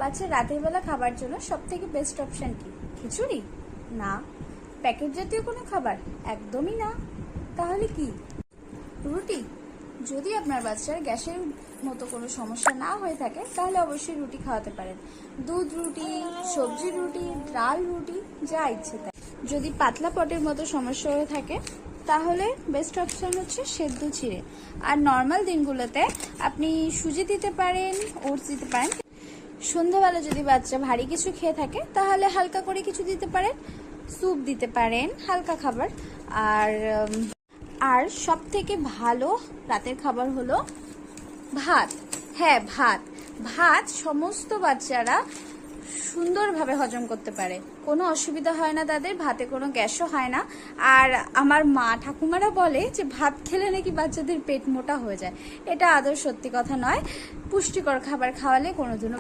বাচ্চা রাতের বেলা খাবার জন্য সব থেকে বেস্ট অপশন কি? খিচুড়ি? না। প্যাকেট জাতীয় কোনো খাবার? একদমই না। তাহলে কি? রুটি? যদি আপনার বাচ্চার গ্যাসের মতো কোনো সমস্যা না হয়ে থাকে তাহলে অবশ্যই রুটি খাওয়াতে পারেন। দুধ রুটি, সবজি রুটি, ডাল রুটি, যা ইচ্ছে তাই। যদি পাতলা পটের মতো সমস্যা হয়ে থাকে তাহলে বেস্ট অপশন হচ্ছে সেদ্ধ চিড়ে। আর নর্মাল দিনগুলোতে আপনি সুজি দিতে পারেন, ওটস দিতে পারেন। সন্ধ্যাবেলা যদি বাচ্চা ভারী কিছু খেয়ে থাকে তাহলে হালকা করে কিছু দিতে পারেন, স্যুপ দিতে পারেন, হালকা খাবার। আর আর সব থেকে ভালো রাতের খাবার হলো ভাত। হ্যাঁ, ভাত। ভাত সমস্ত বাচ্চারা সুন্দরভাবে হজম করতে পারে, কোনো অসুবিধা হয় না তাদের, ভাতে কোনো গ্যাসও হয় না। আর আমার মা ঠাকুমারা বলে যে ভাত খেলে নাকি বাচ্চাদের পেট মোটা হয়ে যায়। এটা আদৌ সত্যি কথা নয়। পুষ্টিকর খাবার খাওয়ালে কোনোদিনও